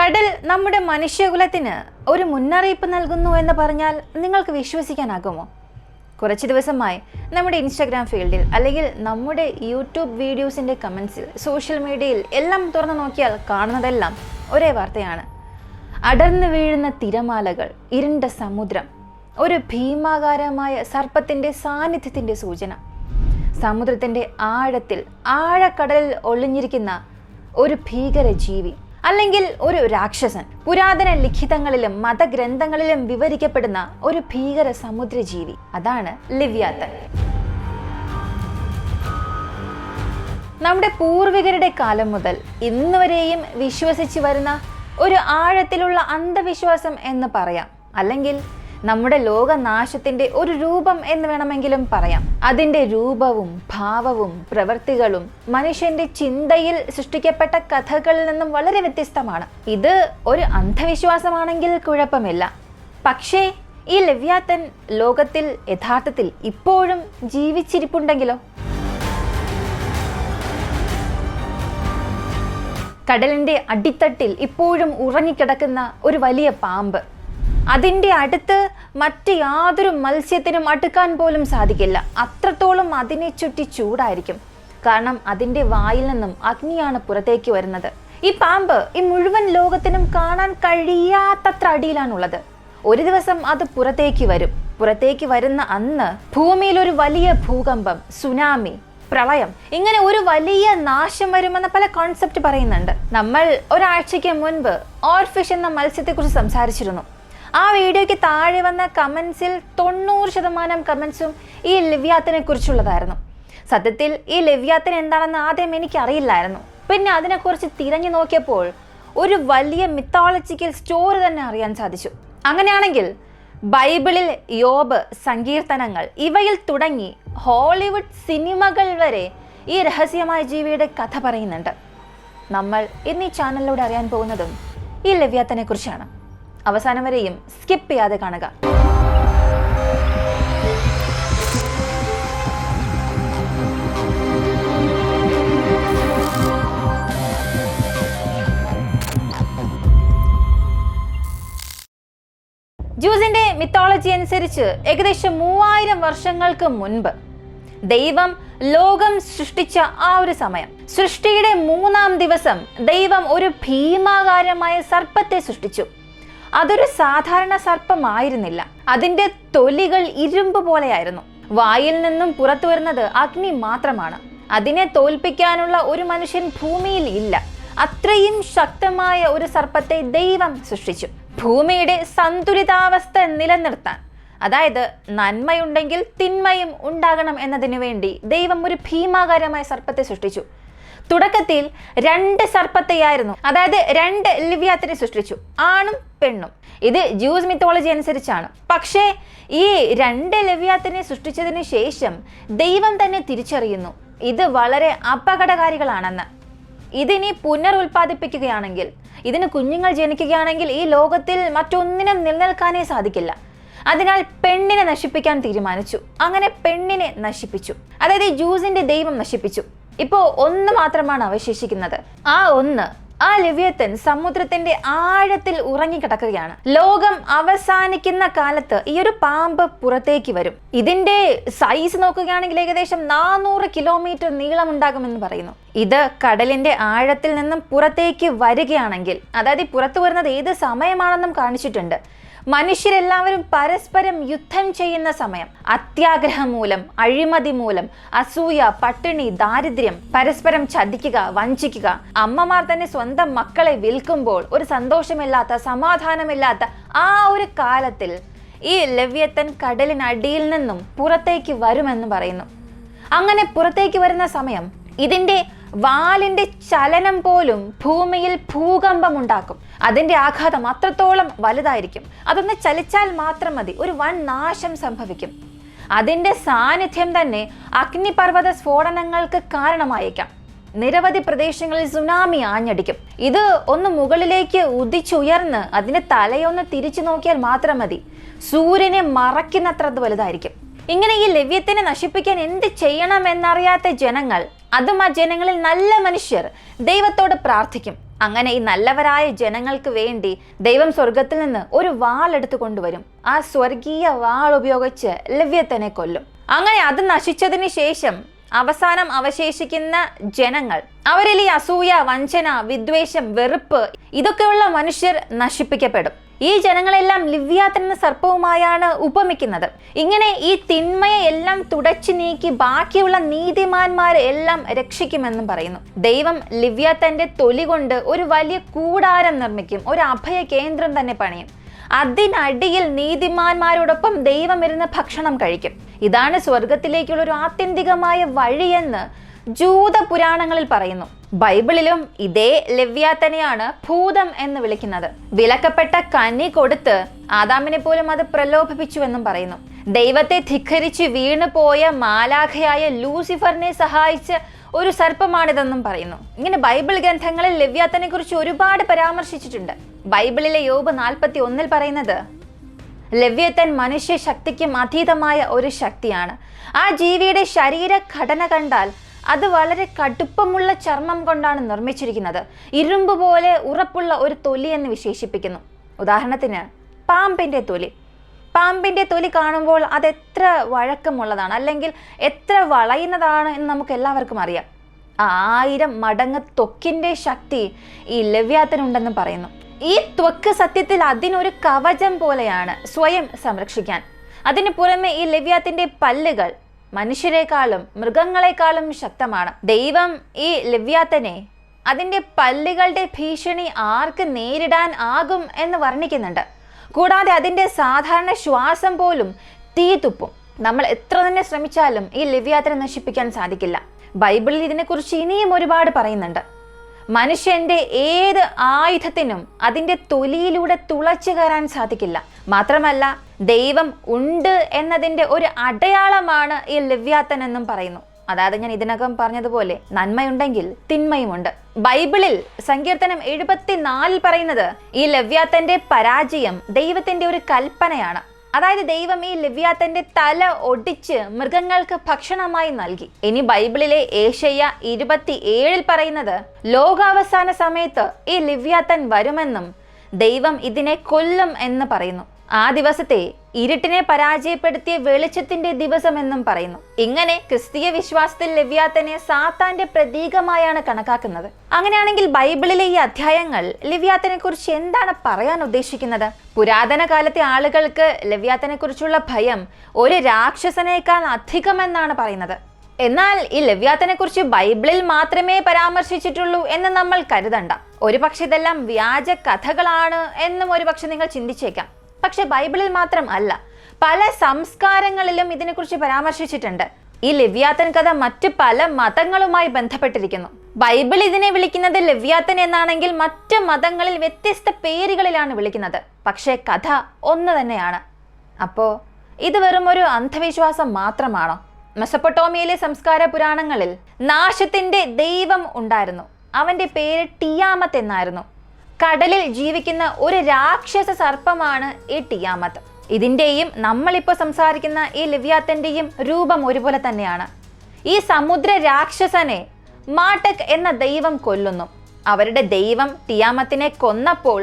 കടൽ നമ്മുടെ മനുഷ്യകുലത്തിന് ഒരു മുന്നറിയിപ്പ് നൽകുന്നു എന്ന് പറഞ്ഞാൽ നിങ്ങൾക്ക് വിശ്വസിക്കാനാകുമോ? കുറച്ച് ദിവസമായി നമ്മുടെ ഇൻസ്റ്റാഗ്രാം ഫീൽഡിൽ അല്ലെങ്കിൽ നമ്മുടെ യൂട്യൂബ് വീഡിയോസിൻ്റെ കമൻസിൽ സോഷ്യൽ മീഡിയയിൽ എല്ലാം തുറന്നു നോക്കിയാൽ കാണുന്നതെല്ലാം ഒരേ വാർത്തയാണ്. അടർന്നു വീഴുന്ന തിരമാലകൾ, ഇരുണ്ട സമുദ്രം, ഒരു ഭീമാകാരമായ സർപ്പത്തിൻ്റെ സാന്നിധ്യത്തിൻ്റെ സൂചന. സമുദ്രത്തിൻ്റെ ആഴത്തിൽ ആഴക്കടലിൽ ഒളിഞ്ഞിരിക്കുന്ന ഒരു ഭീകര ജീവി അല്ലെങ്കിൽ ഒരു രാക്ഷസൻ. പുരാതന ലിഖിതങ്ങളിലും മതഗ്രന്ഥങ്ങളിലും വിവരിക്കപ്പെടുന്ന ഒരു ഭീകര സമുദ്രജീവി, അതാണ് ലിവ്യാത്തൻ. നമ്മുടെ പൂർവികരുടെ കാലം മുതൽ ഇന്നുവരെയും വിശ്വസിച്ചു വരുന്ന ഒരു ആഴത്തിലുള്ള അന്ധവിശ്വാസം എന്ന് പറയാം, അല്ലെങ്കിൽ നമ്മുടെ ലോകനാശത്തിൻ്റെ ഒരു രൂപം എന്ന് വേണമെങ്കിലും പറയാം. അതിൻ്റെ രൂപവും ഭാവവും പ്രവൃത്തികളും മനുഷ്യന്റെ ചിന്തയിൽ സൃഷ്ടിക്കപ്പെട്ട കഥകളിൽ നിന്നും വളരെ വ്യത്യസ്തമാണ്. ഇത് ഒരു അന്ധവിശ്വാസമാണെങ്കിൽ കുഴപ്പമില്ല. പക്ഷേ ഈ ലിവ്യാത്തൻ ലോകത്തിൽ യഥാർത്ഥത്തിൽ ഇപ്പോഴും ജീവിച്ചിരിപ്പുണ്ടെങ്കിലോ? കടലിൻ്റെ അടിത്തട്ടിൽ ഇപ്പോഴും ഉറങ്ങിക്കിടക്കുന്ന ഒരു വലിയ പാമ്പ്. അതിൻ്റെ അടുത്ത് മറ്റ് യാതൊരു മത്സ്യത്തിനും അടുക്കാൻ പോലും സാധിക്കില്ല. അത്രത്തോളം അതിനെ ചുറ്റി ചൂടായിരിക്കും. കാരണം അതിൻ്റെ വായിൽ നിന്നും അഗ്നിയാണ് പുറത്തേക്ക് വരുന്നത്. ഈ പാമ്പ് ഈ മുഴുവൻ ലോകത്തിനും കാണാൻ കഴിയാത്തത്ര അടിയിലാണുള്ളത്. ഒരു ദിവസം അത് പുറത്തേക്ക് വരും. പുറത്തേക്ക് വരുന്ന അന്ന് ഭൂമിയിൽ ഒരു വലിയ ഭൂകമ്പം, സുനാമി, പ്രളയം, ഇങ്ങനെ ഒരു വലിയ നാശം വരുമെന്ന പല കോൺസെപ്റ്റ് പറയുന്നുണ്ട്. നമ്മൾ ഒരാഴ്ചയ്ക്ക് മുൻപ് ഓർഫിഷ് എന്ന മത്സ്യത്തെക്കുറിച്ച് സംസാരിച്ചിരുന്നു. ആ വീഡിയോയ്ക്ക് താഴെ വന്ന കമൻസിൽ 90% കമൻസും ഈ ലിവ്യാത്തനെ കുറിച്ചുള്ളതായിരുന്നു. സത്യത്തിൽ ഈ ലിവ്യാത്തൻ എന്താണെന്ന് ആദ്യം എനിക്കറിയില്ലായിരുന്നു. പിന്നെ അതിനെക്കുറിച്ച് തിരഞ്ഞു നോക്കിയപ്പോൾ ഒരു വലിയ മിത്തോളജിക്കൽ സ്റ്റോറി തന്നെ അറിയാൻ സാധിച്ചു. അങ്ങനെയാണെങ്കിൽ ബൈബിളിൽ യോബ്, സങ്കീർത്തനങ്ങൾ, ഇവയിൽ തുടങ്ങി ഹോളിവുഡ് സിനിമകൾ വരെ ഈ രഹസ്യമായ ജീവിയുടെ കഥ പറയുന്നുണ്ട്. നമ്മൾ ഇന്ന് ഈ ചാനലിലൂടെ അറിയാൻ പോകുന്നതും ഈ ലിവ്യാത്തനെ കുറിച്ചാണ്. അവസാനം വരെയും സ്കിപ്പ് ചെയ്യാതെ കാണുക. ജൂസിന്റെ മിത്തോളജി അനുസരിച്ച് ഏകദേശം 3000 വർഷങ്ങൾക്ക് മുൻപ് ദൈവം ലോകം സൃഷ്ടിച്ച ആ ഒരു സമയം, സൃഷ്ടിയുടെ 3-ാം ദിവസം ദൈവം ഒരു ഭീമാകാരമായ സർപ്പത്തെ സൃഷ്ടിച്ചു. അതൊരു സാധാരണ സർപ്പമായിരുന്നില്ല. അതിൻ്റെ തൊലികൾ ഇരുമ്പ് പോലെയായിരുന്നു. വായിൽ നിന്നും പുറത്തു വരുന്നത് അഗ്നി മാത്രമാണ്. അതിനെ തോൽപ്പിക്കാനുള്ള ഒരു മനുഷ്യൻ ഭൂമിയിൽ ഇല്ല. അത്രയും ശക്തമായ ഒരു സർപ്പത്തെ ദൈവം സൃഷ്ടിച്ചു. ഭൂമിയുടെ സന്തുലിതാവസ്ഥ നിലനിർത്താൻ, അതായത് നന്മയുണ്ടെങ്കിൽ തിന്മയും ഉണ്ടാകണം എന്നതിനു വേണ്ടി ദൈവം ഒരു ഭീമാകാരമായ സർപ്പത്തെ സൃഷ്ടിച്ചു. തുടക്കത്തിൽ 2 സർപ്പത്തെയായിരുന്നു, അതായത് 2 ലിവ്യാത്തനെ സൃഷ്ടിച്ചു, ആണും പെണ്ണും. ഇത് ജൂസ് മിത്തോളജി അനുസരിച്ചാണ്. പക്ഷേ ഈ 2 ലിവ്യാത്തനെ സൃഷ്ടിച്ചതിന് ശേഷം ദൈവം തന്നെ തിരിച്ചറിയുന്നു ഇത് വളരെ അപകടകാരികളാണെന്ന്. ഇതിനി പുനരുൽപ്പാദിപ്പിക്കുകയാണെങ്കിൽ, ഇതിന് കുഞ്ഞുങ്ങൾ ജനിക്കുകയാണെങ്കിൽ ഈ ലോകത്തിൽ മറ്റൊന്നിനും നിലനിൽക്കാനേ സാധിക്കില്ല. അതിനാൽ പെണ്ണിനെ നശിപ്പിക്കാൻ തീരുമാനിച്ചു. അങ്ങനെ പെണ്ണിനെ നശിപ്പിച്ചു, അതായത് ഈ ജൂസിന്റെ ദൈവം നശിപ്പിച്ചു. ഇപ്പോൾ 1 മാത്രമാണ് അവശേഷിക്കുന്നത്. ആ ലിവ്യാത്തൻ സമുദ്രത്തിന്റെ ആഴത്തിൽ ഉറങ്ങിക്കിടക്കുകയാണ്. ലോകം അവസാനിക്കുന്ന കാലത്ത് ഈ ഒരു പാമ്പ് പുറത്തേക്ക് വരും. ഇതിന്റെ സൈസ് നോക്കുകയാണെങ്കിൽ ഏകദേശം 400 കിലോമീറ്റർ നീളമുണ്ടാകുമെന്ന് പറയുന്നു. ഇത് കടലിന്റെ ആഴത്തിൽ നിന്നും പുറത്തേക്ക് വരികയാണെങ്കിൽ, അതായത് പുറത്തു വരുന്നത് ഏത് സമയമാണെന്നും കാണിച്ചിട്ടുണ്ട്. മനുഷ്യരെല്ലാവരും പരസ്പരം യുദ്ധം ചെയ്യുന്ന സമയം, അത്യാഗ്രഹം മൂലം, അഴിമതി മൂലം, അസൂയ, പട്ടിണി, ദാരിദ്ര്യം, പരസ്പരം ചതിക്കുക, വഞ്ചിക്കുക, അമ്മമാർ തന്നെ സ്വന്തം മക്കളെ വിൽക്കുമ്പോൾ ഒരു സന്തോഷമില്ലാത്ത, സമാധാനമില്ലാത്ത ആ ഒരു കാലത്തിൽ ഈ ലിവ്യാത്തൻ കടലിനടിയിൽ നിന്നും പുറത്തേക്ക് വരുമെന്ന് പറയുന്നു. അങ്ങനെ പുറത്തേക്ക് വരുന്ന സമയം ഇതിന്റെ വാലിന്റെ ചലനം പോലും ഭൂമിയിൽ ഭൂകമ്പം ഉണ്ടാക്കും. അതിന്റെ ആഘാതം അത്രത്തോളം വലുതായിരിക്കും. അതൊന്ന് ചലിച്ചാൽ മാത്രം മതി, ഒരു വൻ നാശം സംഭവിക്കും. അതിന്റെ സാന്നിധ്യം തന്നെ അഗ്നിപർവ്വത സ്ഫോടനങ്ങൾക്ക് കാരണമായേക്കാം. നിരവധി പ്രദേശങ്ങളിൽ സുനാമി ആഞ്ഞടിക്കും. ഇത് ഒന്ന് മുകളിലേക്ക് ഉദിച്ചുയർന്ന് അതിന്റെ തലയൊന്ന് തിരിച്ചു നോക്കിയാൽ മാത്രം മതി, സൂര്യനെ മറയ്ക്കുന്നത്ര വലുതായിരിക്കും. ഇങ്ങനെ ഈ ലിവ്യാത്തനെ നശിപ്പിക്കാൻ എന്ത് ചെയ്യണമെന്നറിയാത്ത ജനങ്ങൾ, അതും ആ ജനങ്ങളിൽ നല്ല മനുഷ്യർ ദൈവത്തോട് പ്രാർത്ഥിക്കും. അങ്ങനെ ഈ നല്ലവരായ ജനങ്ങൾക്ക് വേണ്ടി ദൈവം സ്വർഗത്തിൽ നിന്ന് ഒരു വാൾ എടുത്തു കൊണ്ടുവരും. ആ സ്വർഗീയ വാൾ ഉപയോഗിച്ച് ലെവ്യത്തനെ കൊല്ലും. അങ്ങനെ അത് നശിച്ചതിന് ശേഷം അവസാനം അവശേഷിക്കുന്ന ജനങ്ങൾ, അവരിൽ ഈ അസൂയ, വഞ്ചന, വിദ്വേഷം, വെറുപ്പ് ഇതൊക്കെയുള്ള മനുഷ്യർ നശിപ്പിക്കപ്പെടും. ഈ ജനങ്ങളെല്ലാം ലിവ്യാത്തൻ എന്ന സർപ്പവുമായാണ് ഉപമിക്കുന്നത്. ഇങ്ങനെ ഈ തിന്മയെ എല്ലാം തുടച്ചു നീക്കി ബാക്കിയുള്ള നീതിമാന്മാരെ എല്ലാം രക്ഷിക്കുമെന്നും പറയുന്നു. ദൈവം ലിവ്യാത്തന്റെ തൊലി കൊണ്ട് ഒരു വലിയ കൂടാരം നിർമ്മിക്കും, ഒരു അഭയ കേന്ദ്രം തന്നെ പണിയും. അതിനടിയിൽ നീതിമാന്മാരോടൊപ്പം ദൈവം ഇരുന്ന് ഭക്ഷണം കഴിക്കും. ഇതാണ് സ്വർഗത്തിലേക്കുള്ള ഒരു ആത്യന്തികമായ വഴിയെന്ന് ജൂത പുരാണങ്ങളിൽ പറയുന്നു. ബൈബിളിലും ഇതേ ലെവ്യാത്തനെയാണ് ഭൂതം എന്ന് വിളിക്കുന്നത്. വിലക്കപ്പെട്ട കനി കൊടുത്ത് ആദാമിനെ പോലും അത് പ്രലോഭിപ്പിച്ചുവെന്നും പറയുന്നു. ദൈവത്തെ ധിക്കരിച്ച് വീണു പോയ മാലാഖയായ ലൂസിഫറിനെ സഹായിച്ച ഒരു സർപ്പമാണിതെന്നും പറയുന്നു. ഇങ്ങനെ ബൈബിൾ ഗ്രന്ഥങ്ങളിൽ ലെവ്യാത്തനെ കുറിച്ച് ഒരുപാട് പരാമർശിച്ചിട്ടുണ്ട്. ബൈബിളിലെ യോബ് 41 പറയുന്നത്, ലെവ്യത്തൻ മനുഷ്യ ശക്തിക്കും അതീതമായ ഒരു ശക്തിയാണ്. ആ ജീവിയുടെ ശരീരഘടന കണ്ടാൽ അത് വളരെ കടുപ്പമുള്ള ചർമ്മം കൊണ്ടാണ് നിർമ്മിച്ചിരിക്കുന്നത്. ഇരുമ്പ് പോലെ ഉറപ്പുള്ള ഒരു തൊലി എന്ന് വിശേഷിപ്പിക്കുന്നു. ഉദാഹരണത്തിന് പാമ്പിൻ്റെ തൊലി കാണുമ്പോൾ അത് എത്ര വഴക്കമുള്ളതാണ്, അല്ലെങ്കിൽ എത്ര വളയുന്നതാണ് എന്ന് നമുക്ക് എല്ലാവർക്കും അറിയാം. 1000 മടങ്ങ് ത്വക്കിൻ്റെ ശക്തി ഈ ലെവ്യാത്തനുണ്ടെന്ന് പറയുന്നു. ഈ ത്വക്ക് സത്യത്തിൽ അതിനൊരു കവചം പോലെയാണ് സ്വയം സംരക്ഷിക്കാൻ. അതിന് പുറമെ ഈ ലെവ്യാത്തിന്റെ പല്ലുകൾ മനുഷ്യരെക്കാളും മൃഗങ്ങളെക്കാളും ശക്തമാണ്. ദൈവം ഈ ലെവ്യാത്തനെ അതിൻ്റെ പല്ലുകളുടെ ഭീഷണി ആർക്ക് നേരിടാൻ ആകും എന്ന് വർണ്ണിക്കുന്നുണ്ട്. കൂടാതെ അതിൻ്റെ സാധാരണ ശ്വാസം പോലും തീ തുപ്പും. നമ്മൾ എത്ര തന്നെ ശ്രമിച്ചാലും ഈ ലെവ്യാത്തനെ നശിപ്പിക്കാൻ സാധിക്കില്ല. ബൈബിളിൽ ഇതിനെക്കുറിച്ച് ഇനിയും ഒരുപാട് പറയുന്നുണ്ട്. മനുഷ്യന്റെ ഏത് ആയുധത്തിനും അതിൻ്റെ തൊലിയിലൂടെ തുളച്ചു കയറാൻ സാധിക്കില്ല. മാത്രമല്ല, ദൈവം ഉണ്ട് എന്നതിൻ്റെ ഒരു അടയാളമാണ് ഈ ലെവ്യാത്തൻ എന്നും പറയുന്നു. അതായത് ഞാൻ ഇതിനകം പറഞ്ഞതുപോലെ നന്മയുണ്ടെങ്കിൽ തിന്മയുമുണ്ട്. ബൈബിളിൽ സങ്കീർത്തനം 74 പറയുന്നത് ഈ ലെവ്യാത്തന്റെ പരാജയം ദൈവത്തിന്റെ ഒരു കൽപ്പനയാണ്. അതായത് ദൈവം ഈ ലെവ്യാത്തന്റെ തല ഒടിച്ച് മൃഗങ്ങൾക്ക് ഭക്ഷണമായി നൽകി. ഇനി ബൈബിളിലെ ഏശയ്യ 27 പറയുന്നത് ലോകാവസാന സമയത്ത് ഈ ലെവ്യാത്തൻ വരുമെന്നും ദൈവം ഇതിനെ കൊല്ലും എന്ന് പറയുന്നു. ആ ദിവസത്തെ ഇരുട്ടിനെ പരാജയപ്പെടുത്തിയ വെളിച്ചത്തിന്റെ ദിവസം എന്നും പറയുന്നു. ഇങ്ങനെ ക്രിസ്തീയ വിശ്വാസത്തിൽ ലെവ്യാത്തനെ സാത്താന്റെ പ്രതീകമായാണ് കണക്കാക്കുന്നത്. അങ്ങനെയാണെങ്കിൽ ബൈബിളിലെ ഈ അധ്യായങ്ങൾ ലെവ്യാത്തനെ കുറിച്ച് എന്താണ് പറയാൻ ഉദ്ദേശിക്കുന്നത്? പുരാതന കാലത്തെ ആളുകൾക്ക് ലെവ്യാത്തനെ കുറിച്ചുള്ള ഭയം ഒരു രാക്ഷസനേക്കാൾ അധികമെന്നാണ് പറയുന്നത്. എന്നാൽ ഈ ലെവ്യാത്തനെ കുറിച്ച് ബൈബിളിൽ മാത്രമേ പരാമർശിച്ചിട്ടുള്ളൂ എന്ന് നമ്മൾ കരുതണ്ട. ഒരുപക്ഷെ ഇതെല്ലാം വ്യാജ കഥകളാണ് എന്നും ഒരുപക്ഷെ നിങ്ങൾ ചിന്തിച്ചേക്കാം. പക്ഷെ ബൈബിളിൽ മാത്രം അല്ല, പല സംസ്കാരങ്ങളിലും ഇതിനെക്കുറിച്ച് പരാമർശിച്ചിട്ടുണ്ട്. ഈ ലെവ്യാത്തൻ കഥ മറ്റു പല മതങ്ങളുമായി ബന്ധപ്പെട്ടിരിക്കുന്നു. ബൈബിൾ ഇതിനെ വിളിക്കുന്നത് ലെവ്യാത്തൻ എന്നാണെങ്കിൽ മറ്റ് മതങ്ങളിൽ വ്യത്യസ്ത പേരുകളിലാണ് വിളിക്കുന്നത്. പക്ഷേ കഥ ഒന്ന് തന്നെയാണ്. അപ്പോൾ ഇത് വെറും ഒരു അന്ധവിശ്വാസം മാത്രമാണോ? മെസപ്പൊട്ടോമിയയിലെ സംസ്കാര പുരാണങ്ങളിൽ നാശത്തിന്റെ ദൈവം ഉണ്ടായിരുന്നു. അവന്റെ പേര് ടിയാമത്ത് എന്നായിരുന്നു. കടലിൽ ജീവിക്കുന്ന ഒരു രാക്ഷസ സർപ്പമാണ് ഈ ടിയാമത്ത്. ഇതിൻ്റെയും നമ്മളിപ്പോൾ സംസാരിക്കുന്ന ഈ ലെവ്യാത്തൻ്റെയും രൂപം ഒരുപോലെ തന്നെയാണ്. ഈ സമുദ്ര രാക്ഷസനെ മാട്ടക് എന്ന ദൈവം കൊല്ലുന്നു. അവരുടെ ദൈവം ടിയാമത്തിനെ കൊന്നപ്പോൾ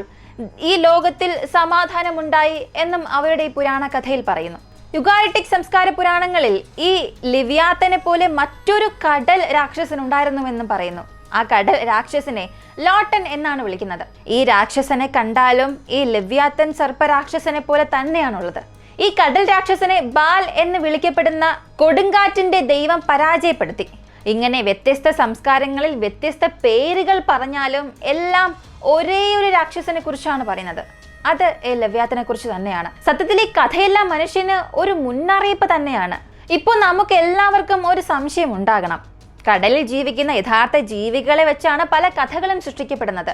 ഈ ലോകത്തിൽ സമാധാനമുണ്ടായി എന്നും അവരുടെ ഈ പുരാണ കഥയിൽ പറയുന്നു. യുഗാരിറ്റിക് സംസ്കാര പുരാണങ്ങളിൽ ഈ ലെവ്യാത്തനെ പോലെ മറ്റൊരു കടൽ രാക്ഷസൻ ഉണ്ടായിരുന്നുവെന്നും പറയുന്നു. ആ കടൽ രാക്ഷസനെ ലോട്ടൻ എന്നാണ് വിളിക്കുന്നത്. ഈ രാക്ഷസനെ കണ്ടാലും ഈ ലെവ്യാത്തൻ സർപ്പരാക്ഷസനെ പോലെ തന്നെയാണുള്ളത്. ഈ കടൽ രാക്ഷസനെ ബാൽ എന്ന് വിളിക്കപ്പെടുന്ന കൊടുങ്കാറ്റിന്റെ ദൈവം പരാജയപ്പെടുത്തി. ഇങ്ങനെ വ്യത്യസ്ത സംസ്കാരങ്ങളിൽ വ്യത്യസ്ത പേരുകൾ പറഞ്ഞാലും എല്ലാം ഒരേ ഒരു രാക്ഷസനെ കുറിച്ചാണ് പറയുന്നത്. അത് ഈ ലെവ്യാത്തനെ കുറിച്ച് തന്നെയാണ്. സത്യത്തിൽ ഈ കഥയെല്ലാം മനുഷ്യന് ഒരു മുന്നറിയിപ്പ് തന്നെയാണ്. ഇപ്പോൾ നമുക്ക് എല്ലാവർക്കും ഒരു സംശയം ഉണ്ടാകണം. കടലിൽ ജീവിക്കുന്ന യഥാർത്ഥ ജീവികളെ വെച്ചാണ് പല കഥകളും സൃഷ്ടിക്കപ്പെടുന്നത്.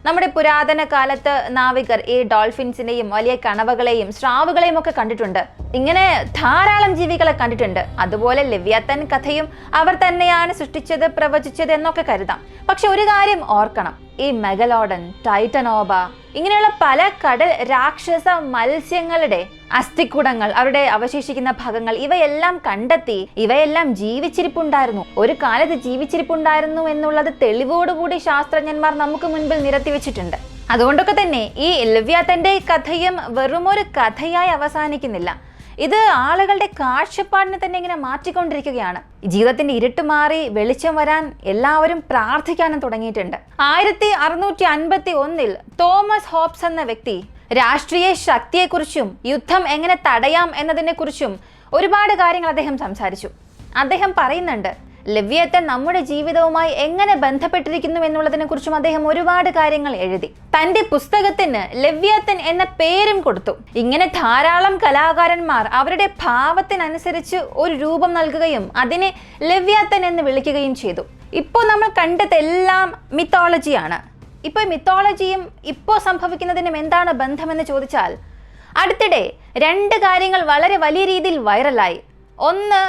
നമ്മുടെ പുരാതന കാലത്ത് നാവികർ ഈ ഡോൾഫിൻസിനെയും വലിയ കണവകളെയും സ്രാവുകളെയും ഒക്കെ കണ്ടിട്ടുണ്ട്. ഇങ്ങനെ ധാരാളം ജീവികളെ കണ്ടിട്ടുണ്ട്. അതുപോലെ ലെവ്യാത്തൻ കഥയും അവർ തന്നെയാണ് സൃഷ്ടിച്ചത്, പ്രവചിച്ചത് എന്നൊക്കെ കരുതാം. പക്ഷെ ഒരു കാര്യം ഓർക്കണം, ഈ മെഗലോഡൻ, ടൈറ്റനോബ ഇങ്ങനെയുള്ള പല കടൽ രാക്ഷസ മത്സ്യങ്ങളുടെ അസ്ഥിക്കുടങ്ങൾ, അവരുടെ അവശേഷിക്കുന്ന ഭാഗങ്ങൾ ഇവയെല്ലാം കണ്ടെത്തി. ഇവയെല്ലാം ജീവിച്ചിരിപ്പുണ്ടായിരുന്നു, ഒരു കാലത്ത് ജീവിച്ചിരിപ്പുണ്ടായിരുന്നു എന്നുള്ളത് തെളിവോടുകൂടി ശാസ്ത്രജ്ഞന്മാർ നമുക്ക് മുൻപിൽ നിരത്തി വെച്ചിട്ടുണ്ട്. അതുകൊണ്ടൊക്കെ തന്നെ ഈ ലെവ്യാത്തന്റെ കഥയും വെറുമൊരു കഥയായി അവസാനിക്കുന്നില്ല. ഇത് ആളുകളുടെ കാഴ്ചപ്പാടിനെ തന്നെ ഇങ്ങനെ മാറ്റിക്കൊണ്ടിരിക്കുകയാണ്. ജീവിതത്തിന്റെ ഇരുട്ട് മാറി വെളിച്ചം വരാൻ എല്ലാവരും പ്രാർത്ഥിക്കാനും തുടങ്ങിയിട്ടുണ്ട്. 1651 തോമസ് ഹോബ്സ് എന്ന വ്യക്തി രാഷ്ട്രീയ ശക്തിയെക്കുറിച്ചും യുദ്ധം എങ്ങനെ തടയാം എന്നതിനെ കുറിച്ചും ഒരുപാട് കാര്യങ്ങൾ അദ്ദേഹം സംസാരിച്ചു. അദ്ദേഹം പറയുന്നുണ്ട്, ലെവ്യാത്തൻ നമ്മുടെ ജീവിതവുമായി എങ്ങനെ ബന്ധപ്പെട്ടിരിക്കുന്നു എന്നുള്ളതിനെ കുറിച്ചും അദ്ദേഹം ഒരുപാട് കാര്യങ്ങൾ എഴുതി. തന്റെ പുസ്തകത്തിന് ലെവ്യാത്തൻ എന്ന പേരും കൊടുത്തു. ഇങ്ങനെ ധാരാളം കലാകാരന്മാർ അവരുടെ ഭാവത്തിനനുസരിച്ച് ഒരു രൂപം നൽകുകയും അതിനെ ലെവ്യാത്തൻ എന്ന് വിളിക്കുകയും ചെയ്തു. ഇപ്പോൾ നമ്മൾ കണ്ടതെല്ലാം മിത്തോളജിയാണ്. ഇപ്പോൾ മിത്തോളജിയും ഇപ്പോൾ സംഭവിക്കുന്നതിനും എന്താണ് ബന്ധമെന്ന് ചോദിച്ചാൽ, അടുത്തിടെ 2 കാര്യങ്ങൾ വളരെ വലിയ രീതിയിൽ വൈറലായി. ഒന്ന്,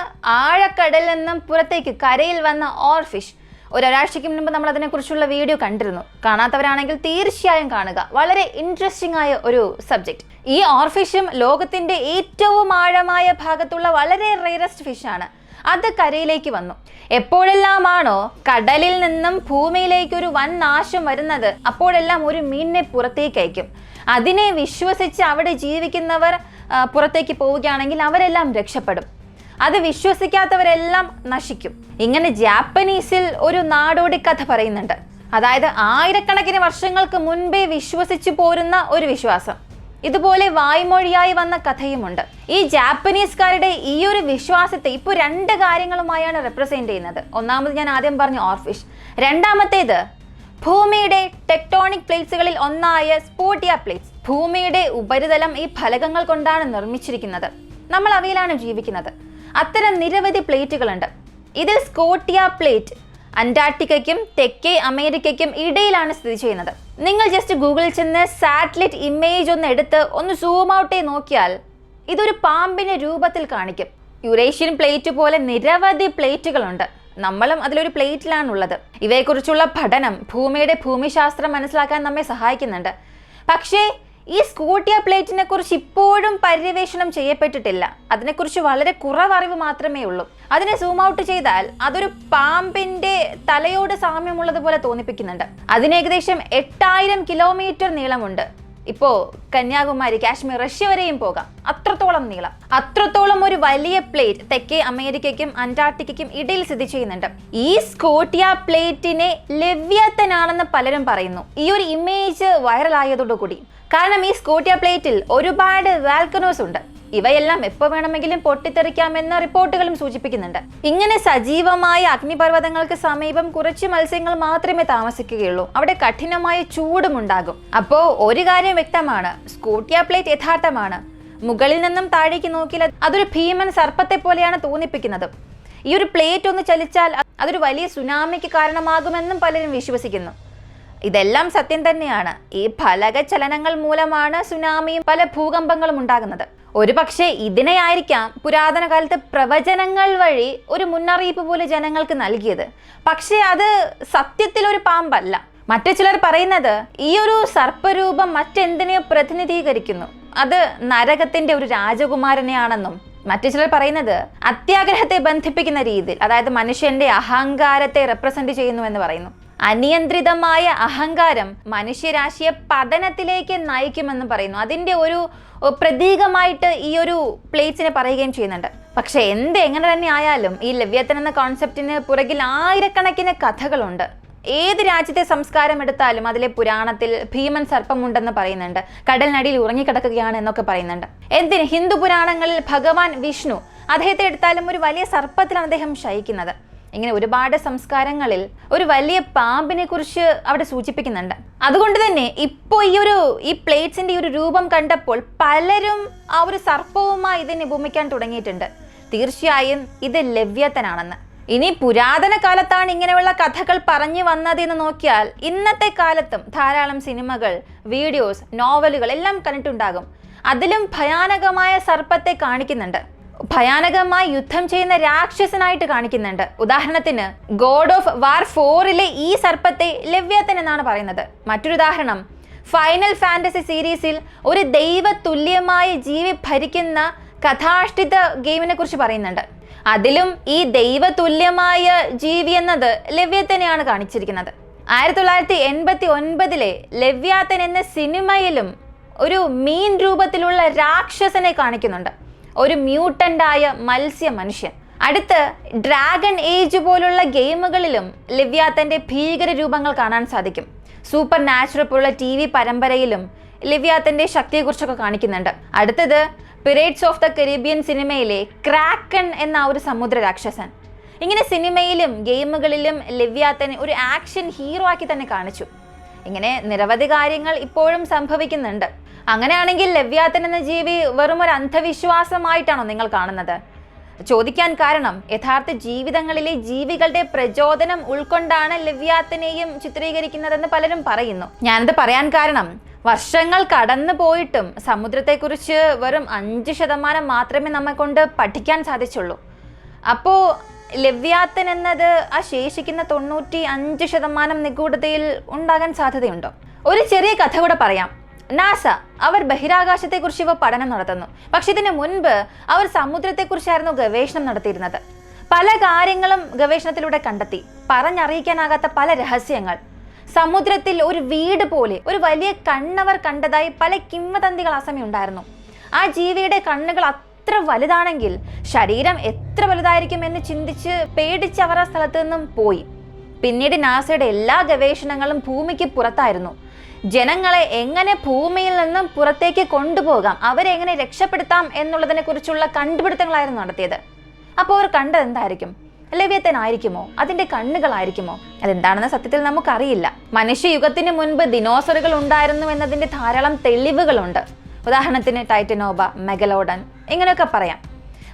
ആഴക്കടലിൽ നിന്നും പുറത്തേക്ക് കരയിൽ വന്ന ഓർഫിഷ്. ഒരാഴ്ചയ്ക്ക് മുൻപ് നമ്മൾ അതിനെക്കുറിച്ചുള്ള വീഡിയോ കണ്ടിരുന്നു. കാണാത്തവരാണെങ്കിൽ തീർച്ചയായും കാണുക. വളരെ ഇൻട്രസ്റ്റിംഗ് ആയ ഒരു സബ്ജക്റ്റ്. ഈ ഓർഫിഷും ലോകത്തിന്റെ ഏറ്റവും ആഴമായ ഭാഗത്തുള്ള വളരെ റെയറസ്റ്റ് ഫിഷാണ്. അത് കരയിലേക്ക് വന്നു. എപ്പോഴെല്ലാമാണോ കടലിൽ നിന്നും ഭൂമിയിലേക്ക് ഒരു വൻ നാശം വരുന്നത്, അപ്പോഴെല്ലാം ഒരു മീനിനെ പുറത്തേക്ക് അയക്കും. അതിനെ വിശ്വസിച്ച് അവിടെ ജീവിക്കുന്നവർ പുറത്തേക്ക് പോവുകയാണെങ്കിൽ അവരെല്ലാം രക്ഷപ്പെടും. അത് വിശ്വസിക്കാത്തവരെല്ലാം നശിക്കും. ഇങ്ങനെ ജാപ്പനീസിൽ ഒരു നാടോടി കഥ പറയുന്നുണ്ട്. അതായത് ആയിരക്കണക്കിന് വർഷങ്ങൾക്ക് മുൻപേ വിശ്വസിച്ചു പോരുന്ന ഒരു വിശ്വാസം. ഇതുപോലെ വായ്മൊഴിയായി വന്ന കഥയുമുണ്ട്. ഈ ജാപ്പനീസുകാരുടെ ഈ ഒരു വിശ്വാസത്തെ ഇപ്പോൾ 2 കാര്യങ്ങളുമായാണ് റെപ്രസെന്റ് ചെയ്യുന്നത്. ഒന്നാമത് ഞാൻ ആദ്യം പറഞ്ഞു ഓർഫിഷ്. രണ്ടാമത്തേത് ഭൂമിയുടെ ടെക്ടോണിക് പ്ലേറ്റ്സുകളിൽ ഒന്നായ സ്പോട്ടിയ പ്ലേറ്റ്സ്. ഭൂമിയുടെ ഉപരിതലം ഈ ഫലകങ്ങൾ കൊണ്ടാണ് നിർമ്മിച്ചിരിക്കുന്നത്. നമ്മൾ അവയിലാണ് ജീവിക്കുന്നത്. അത്തരം നിരവധി പ്ലേറ്റുകളുണ്ട്. ഇതിൽ സ്കോട്ടിയ പ്ലേറ്റ് അന്റാർട്ടിക്കയ്ക്കും തെക്കേ അമേരിക്കയ്ക്കും ഇടയിലാണ് സ്ഥിതി ചെയ്യുന്നത്. നിങ്ങൾ ജസ്റ്റ് ഗൂഗിളിൽ ചെന്ന് സാറ്റലൈറ്റ് ഇമേജ് ഒന്ന് എടുത്ത് ഒന്ന് സൂം ഔട്ട് നോക്കിയാൽ ഇതൊരു പാമ്പിന്റെ രൂപത്തിൽ കാണിക്കും. യുറേഷ്യൻ പ്ലേറ്റ് പോലെ നിരവധി പ്ലേറ്റുകളുണ്ട്. നമ്മളും അതിലൊരു പ്ലേറ്റിലാണുള്ളത്. ഇവയെക്കുറിച്ചുള്ള പഠനം ഭൂമിയുടെ ഭൂമിശാസ്ത്രം മനസ്സിലാക്കാൻ നമ്മെ സഹായിക്കുന്നുണ്ട്. പക്ഷേ ഈ സ്കോട്ടിയ പ്ലേറ്റിനെ കുറിച്ച് ഇപ്പോഴും പര്യവേഷണം ചെയ്യപ്പെട്ടിട്ടില്ല. അതിനെക്കുറിച്ച് വളരെ കുറവറിവ് മാത്രമേ ഉള്ളൂ. അതിനെ സൂം ഔട്ട് ചെയ്താൽ അതൊരു പാമ്പിന്റെ തലയോട് സാമ്യമുള്ളതുപോലെ തോന്നിപ്പിക്കുന്നുണ്ട്. അതിന് ഏകദേശം 8000 കിലോമീറ്റർ നീളമുണ്ട്. ഇപ്പോ കന്യാകുമാരി, കാശ്മീർ, റഷ്യ വരെയും പോകാം. അത്രത്തോളം നീളം. അത്രത്തോളം ഒരു വലിയ പ്ലേറ്റ് തെക്കേ അമേരിക്കയ്ക്കും അന്റാർട്ടിക്കയ്ക്കും ഇടയിൽ സ്ഥിതി ചെയ്യുന്നുണ്ട്. ഈ സ്കോട്ടിയ പ്ലേറ്റിനെ ലെവ്യാത്തനാണെന്ന് പലരും പറയുന്നു. ഈ ഒരു ഇമേജ് വൈറലായതോടുകൂടി. കാരണം ഈ സ്കോട്ടിയ പ്ലേറ്റിൽ ഒരുപാട് വാൽക്കനോസ് ഉണ്ട്. ഇവയെല്ലാം എപ്പോൾ വേണമെങ്കിലും പൊട്ടിത്തെറിക്കാമെന്ന റിപ്പോർട്ടുകളും സൂചിപ്പിക്കുന്നുണ്ട്. ഇങ്ങനെ സജീവമായ അഗ്നിപർവ്വതങ്ങൾക്ക് സമീപം കുറച്ച് മത്സ്യങ്ങൾ മാത്രമേ താമസിക്കുകയുള്ളൂ. അവിടെ കഠിനമായ ചൂടും ഉണ്ടാകും. അപ്പോൾ ഒരു കാര്യം വ്യക്തമാണ്, സ്കോട്ടിയ പ്ലേറ്റ് യഥാർത്ഥമാണ്. മുകളിൽ നിന്നും താഴേക്ക് നോക്കിയാൽ അതൊരു ഭീമൻ സർപ്പത്തെ പോലെയാണ് തോന്നിപ്പിക്കുന്നത്. ഈ ഒരു പ്ലേറ്റ് ഒന്ന് ചലിച്ചാൽ അതൊരു വലിയ സുനാമിക്ക് കാരണമാകുമെന്നും പലരും വിശ്വസിക്കുന്നു. ഇതെല്ലാം സത്യം തന്നെയാണ്. ഈ ഫലക ചലനങ്ങൾ മൂലമാണ് സുനാമിയും പല ഭൂകമ്പങ്ങളും ഉണ്ടാകുന്നത്. ഒരു പക്ഷേ ഇതിനെയായിരിക്കാം പുരാതന കാലത്ത് പ്രവചനങ്ങൾ വഴി ഒരു മുന്നറിയിപ്പ് പോലെ ജനങ്ങൾക്ക് നൽകിയത്. പക്ഷേ അത് സത്യത്തിൽ ഒരു പാമ്പല്ല. മറ്റു ചിലർ പറയുന്നത് ഈ ഒരു സർപ്പരൂപം മറ്റെന്തിനെയോ പ്രതിനിധീകരിക്കുന്നു. അത് നരകത്തിന്റെ ഒരു രാജകുമാരനെയാണെന്നും മറ്റു ചിലർ പറയുന്നത് അത്യാഗ്രഹത്തെ ബന്ധിപ്പിക്കുന്ന രീതിയിൽ, അതായത് മനുഷ്യന്റെ അഹങ്കാരത്തെ റെപ്രസെന്റ് ചെയ്യുന്നു എന്ന് പറയുന്നു. അനിയന്ത്രിതമായ അഹങ്കാരം മനുഷ്യരാശിയെ പതനത്തിലേക്ക് നയിക്കുമെന്ന് പറയുന്നു. അതിന്റെ ഒരു പ്രതീകമായിട്ട് ഈ ഒരു പ്ലേറ്റ്സിനെ പറയുകയും ചെയ്യുന്നുണ്ട്. പക്ഷെ എങ്ങനെ തന്നെ ആയാലും ഈ ലെവ്യാത്തൻ എന്ന കോൺസെപ്റ്റിന് പുറകിൽ ആയിരക്കണക്കിന് കഥകളുണ്ട്. ഏത് രാജ്യത്തെ സംസ്കാരം എടുത്താലും അതിലെ പുരാണത്തിൽ ഭീമൻ സർപ്പമുണ്ടെന്ന് പറയുന്നുണ്ട്. കടലിനടിയിൽ ഉറങ്ങിക്കിടക്കുകയാണ് എന്നൊക്കെ പറയുന്നുണ്ട്. ഹിന്ദു പുരാണങ്ങളിൽ ഭഗവാൻ വിഷ്ണു, അദ്ദേഹത്തെ എടുത്താലും ഒരു വലിയ സർപ്പത്തിലാണ് അദ്ദേഹം ശയിക്കുന്നത്. ഇങ്ങനെ ഒരുപാട് സംസ്കാരങ്ങളിൽ ഒരു വലിയ പാമ്പിനെ കുറിച്ച് അവിടെ സൂചിപ്പിക്കുന്നുണ്ട്. അതുകൊണ്ട് തന്നെ ഇപ്പോൾ ഈ പ്ലേറ്റ്സിന്റെ ഈ ഒരു രൂപം കണ്ടപ്പോൾ പലരും ആ ഒരു സർപ്പവുമായി ഇതിനെ ഉപമിക്കാൻ തുടങ്ങിയിട്ടുണ്ട്. തീർച്ചയായും ഇത് ലെവ്യാത്തനാണെന്ന്. ഇനി പുരാതന കാലത്താണ് ഇങ്ങനെയുള്ള കഥകൾ പറഞ്ഞു വന്നതെന്ന് നോക്കിയാൽ ഇന്നത്തെ കാലത്തും ധാരാളം സിനിമകൾ, വീഡിയോസ്, നോവലുകൾ എല്ലാം കണ്ടിട്ടുണ്ടാകും. അതിലും ഭയാനകമായ സർപ്പത്തെ കാണിക്കുന്നുണ്ട്. ഭയാനകമായി യുദ്ധം ചെയ്യുന്ന രാക്ഷസനായിട്ട് കാണിക്കുന്നുണ്ട്. ഉദാഹരണത്തിന് ഗോഡ് ഓഫ് വാർ 4 ഈ സർപ്പത്തെ ലെവ്യാത്തൻ എന്നാണ് പറയുന്നത്. മറ്റൊരു ഉദാഹരണം ഫൈനൽ ഫാന്റസി സീരീസിൽ ഒരു ദൈവതുല്യമായ ജീവി ഭരിക്കുന്ന കഥാഷ്ഠിത ഗെയിമിനെ കുറിച്ച് പറയുന്നുണ്ട്. അതിലും ഈ ദൈവതുല്യമായ ജീവി എന്നത് ലെവ്യാത്തനെയാണ് കാണിച്ചിരിക്കുന്നത്. 1989 ലെവ്യാത്തൻ എന്ന സിനിമയിലും ഒരു മീൻ രൂപത്തിലുള്ള രാക്ഷസനെ കാണിക്കുന്നുണ്ട്, ഒരു മ്യൂട്ടന്റായ മത്സ്യ മനുഷ്യൻ. അടുത്ത് ഡ്രാഗൺ ഏജ് പോലുള്ള ഗെയിമുകളിലും ലെവ്യാത്തന്റെ ഭീകര രൂപങ്ങൾ കാണാൻ സാധിക്കും. സൂപ്പർ നാച്ചുറൽ പോലുള്ള TV പരമ്പരയിലും ലെവ്യാത്തന്റെ ശക്തിയെക്കുറിച്ചൊക്കെ കാണിക്കുന്നുണ്ട്. അടുത്തത് പിറേറ്റ്സ് ഓഫ് ദ കരീബിയൻ സിനിമയിലെ ക്രാക്കൺ എന്ന ഒരു സമുദ്ര രാക്ഷസൻ. ഇങ്ങനെ സിനിമയിലും ഗെയിമുകളിലും ലെവ്യാത്തനെ ഒരു ആക്ഷൻ ഹീറോ ആക്കി തന്നെ കാണിച്ചു. ഇങ്ങനെ നിരവധി കാര്യങ്ങൾ ഇപ്പോഴും സംഭവിക്കുന്നുണ്ട്. അങ്ങനെയാണെങ്കിൽ ലെവ്യാത്തൻ എന്ന ജീവി വെറും ഒരു അന്ധവിശ്വാസമായിട്ടാണോ നിങ്ങൾ കാണുന്നത്? ചോദിക്കാൻ കാരണം യഥാർത്ഥ ജീവിതങ്ങളിലെ ജീവികളുടെ പ്രചോദനം ഉൾക്കൊണ്ടാണ് ലെവ്യാത്തനെയും ചിത്രീകരിക്കുന്നതെന്ന് പലരും പറയുന്നു. ഞാനത് പറയാൻ കാരണം വർഷങ്ങൾ കടന്നു പോയിട്ടും സമുദ്രത്തെക്കുറിച്ച് വെറും 5% മാത്രമേ നമ്മെ കൊണ്ട് പഠിക്കാൻ സാധിച്ചുള്ളൂ. അപ്പോൾ ലെവ്യാത്തൻ എന്നത് ആ ശേഷിക്കുന്ന 95% നിഗൂഢതയിൽ ഉണ്ടാകാൻ സാധ്യതയുണ്ടോ? ഒരു ചെറിയ കഥ കൂടെ പറയാം. നാസ അവർ ബഹിരാകാശത്തെക്കുറിച്ച് പഠനം നടത്തുന്നു. പക്ഷെ ഇതിനു മുൻപ് അവർ സമുദ്രത്തെക്കുറിച്ചായിരുന്നു ഗവേഷണം നടത്തിയിരുന്നത്. പല കാര്യങ്ങളും ഗവേഷണത്തിലൂടെ കണ്ടെത്തി. പറഞ്ഞറിയിക്കാനാകാത്ത പല രഹസ്യങ്ങൾ. സമുദ്രത്തിൽ ഒരു വീട് പോലെ ഒരു വലിയ കണ്ണവർ കണ്ടതായി പല കിംവദന്തികൾ ആ സമയം ഉണ്ടായിരുന്നു. ആ ജീവിയുടെ കണ്ണുകൾ അത്ര വലുതാണെങ്കിൽ ശരീരം എത്ര വലുതായിരിക്കും എന്ന് ചിന്തിച്ച് പേടിച്ച് അവർ ആ സ്ഥലത്ത് നിന്നും പോയി. പിന്നീട് നാസയുടെ എല്ലാ ഗവേഷണങ്ങളും ഭൂമിക്ക് പുറത്തായിരുന്നു. ജനങ്ങളെ എങ്ങനെ ഭൂമിയിൽ നിന്നും പുറത്തേക്ക് കൊണ്ടുപോകാം, അവരെ എങ്ങനെ രക്ഷപ്പെടുത്താം എന്നുള്ളതിനെ കുറിച്ചുള്ള കണ്ടുപിടുത്തങ്ങളായിരുന്നു നടത്തിയത്. അപ്പോൾ അവർ കണ്ടത് എന്തായിരിക്കും? ലെവ്യാത്തനായിരിക്കുമോ? അതിന്റെ കണ്ണുകളായിരിക്കുമോ? അതെന്താണെന്ന് സത്യത്തിൽ നമുക്കറിയില്ല. മനുഷ്യയുഗത്തിന് മുൻപ് ദിനോസറുകൾ ഉണ്ടായിരുന്നു എന്നതിന്റെ ധാരാളം തെളിവുകളുണ്ട്. ഉദാഹരണത്തിന് ടൈറ്റനോബ, മെഗലോഡൻ ഇങ്ങനെയൊക്കെ പറയാം.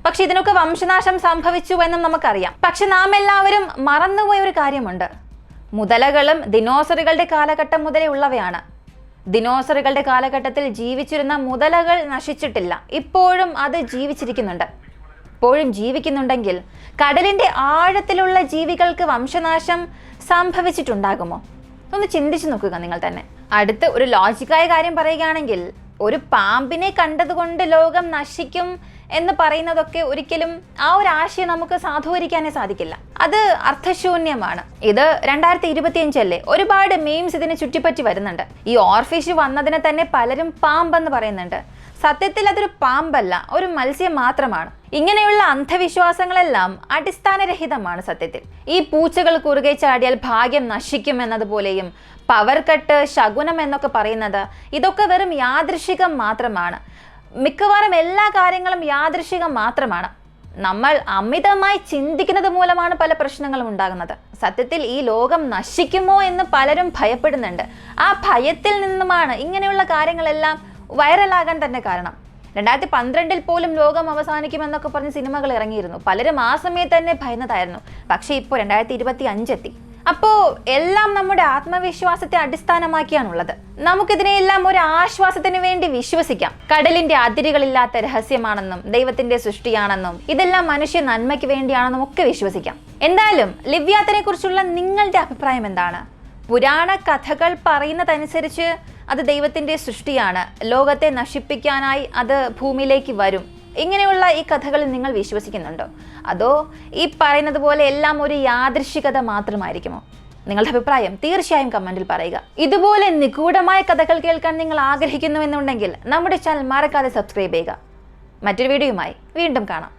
പക്ഷെ ഇതിനൊക്കെ വംശനാശം സംഭവിച്ചു എന്നും നമുക്കറിയാം. പക്ഷെ നാം എല്ലാവരും മറന്നുപോയ ഒരു കാര്യമുണ്ട്. മുതലകളും ദിനോസറുകളുടെ കാലഘട്ടം മുതലേ ഉള്ളവയാണ്. ദിനോസറുകളുടെ കാലഘട്ടത്തിൽ ജീവിച്ചിരുന്ന മുതലകൾ നശിച്ചിട്ടില്ല. ഇപ്പോഴും അത് ജീവിച്ചിരിക്കുന്നുണ്ട്. ഇപ്പോഴും ജീവിക്കുന്നുണ്ടെങ്കിൽ കടലിന്റെ ആഴത്തിലുള്ള ജീവികൾക്ക് വംശനാശം സംഭവിച്ചിട്ടുണ്ടാകുമോ? ഒന്ന് ചിന്തിച്ചു നോക്കുക നിങ്ങൾ തന്നെ. അടുത്ത് ഒരു ലോജിക്കായ കാര്യം പറയുകയാണെങ്കിൽ, ഒരു പാമ്പിനെ കണ്ടതുകൊണ്ട് ലോകം നശിക്കും എന്ന് പറയുന്നതൊക്കെ ഒരിക്കലും ആ ഒരു ആശയം നമുക്ക് സാധൂകരിക്കാനേ സാധിക്കില്ല. അത് അർത്ഥശൂന്യമാണ്. ഇത് 2025 അല്ലേ? ഒരുപാട് മീംസ് ഇതിനെ ചുറ്റിപ്പറ്റി വരുന്നുണ്ട്. ഈ ഓർഫിഷ് വന്നതിനെ തന്നെ പലരും പാമ്പെന്ന് പറയുന്നുണ്ട്. സത്യത്തിൽ അതൊരു പാമ്പല്ല, ഒരു മത്സ്യം മാത്രമാണ്. ഇങ്ങനെയുള്ള അന്ധവിശ്വാസങ്ങളെല്ലാം അടിസ്ഥാനരഹിതമാണ് സത്യത്തിൽ. ഈ പൂച്ചകൾ കുറുകെ ചാടിയാൽ ഭാഗ്യം നശിക്കും എന്നതുപോലെയും പവർ കട്ട്, ശകുനം എന്നൊക്കെ പറയുന്നത് ഇതൊക്കെ വെറും യാദൃശികം മാത്രമാണ്. മിക്കവാറും എല്ലാ കാര്യങ്ങളും യാദൃശികം മാത്രമാണ്. നമ്മൾ അമിതമായി ചിന്തിക്കുന്നത് മൂലമാണ് പല പ്രശ്നങ്ങളും ഉണ്ടാകുന്നത്. സത്യത്തിൽ ഈ ലോകം നശിക്കുമോ എന്ന് പലരും ഭയപ്പെടുന്നുണ്ട്. ആ ഭയത്തിൽ നിന്നുമാണ് ഇങ്ങനെയുള്ള കാര്യങ്ങളെല്ലാം വൈറലാകാൻ തന്നെ കാരണം. 2012 പോലും ലോകം അവസാനിക്കുമെന്നൊക്കെ പറഞ്ഞ് സിനിമകൾ ഇറങ്ങിയിരുന്നു. പലരും ആ സമയത്ത് തന്നെ ഭയന്നതായിരുന്നു. പക്ഷേ ഇപ്പോൾ 2025 എത്തി. അപ്പോൾ എല്ലാം നമ്മുടെ ആത്മവിശ്വാസത്തെ അടിസ്ഥാനമാക്കിയാണുള്ളത്. നമുക്കിതിനെയെല്ലാം ഒരു ആശ്വാസത്തിന് വേണ്ടി വിശ്വസിക്കാം. കടലിന്റെ അതിരുകളില്ലാത്ത രഹസ്യമാണെന്നും ദൈവത്തിന്റെ സൃഷ്ടിയാണെന്നും ഇതെല്ലാം മനുഷ്യ നന്മയ്ക്ക് വേണ്ടിയാണെന്നും ഒക്കെ വിശ്വസിക്കാം. എന്തായാലും ലെവ്യാത്തനെ കുറിച്ചുള്ള നിങ്ങളുടെ അഭിപ്രായം എന്താണ്? പുരാണ കഥകൾ പറയുന്നതനുസരിച്ച് അത് ദൈവത്തിന്റെ സൃഷ്ടിയാണ്, ലോകത്തെ നശിപ്പിക്കാനായി അത് ഭൂമിയിലേക്ക് വരും, ഇങ്ങനെയുള്ള ഈ കഥകളിൽ നിങ്ങൾ വിശ്വസിക്കുന്നുണ്ടോ? അതോ ഈ പറയുന്നത് പോലെ എല്ലാം ഒരു യാദൃശ്ചികത മാത്രമായിരിക്കുമോ? നിങ്ങളുടെ അഭിപ്രായം തീർച്ചയായും കമന്റിൽ പറയുക. ഇതുപോലെ നിഗൂഢമായ കഥകൾ കേൾക്കാൻ നിങ്ങൾ ആഗ്രഹിക്കുന്നുവെന്നുണ്ടെങ്കിൽ നമ്മുടെ ചാനൽ മറക്കാതെ സബ്സ്ക്രൈബ് ചെയ്യുക. മറ്റൊരു വീഡിയോയുമായി വീണ്ടും കാണാം.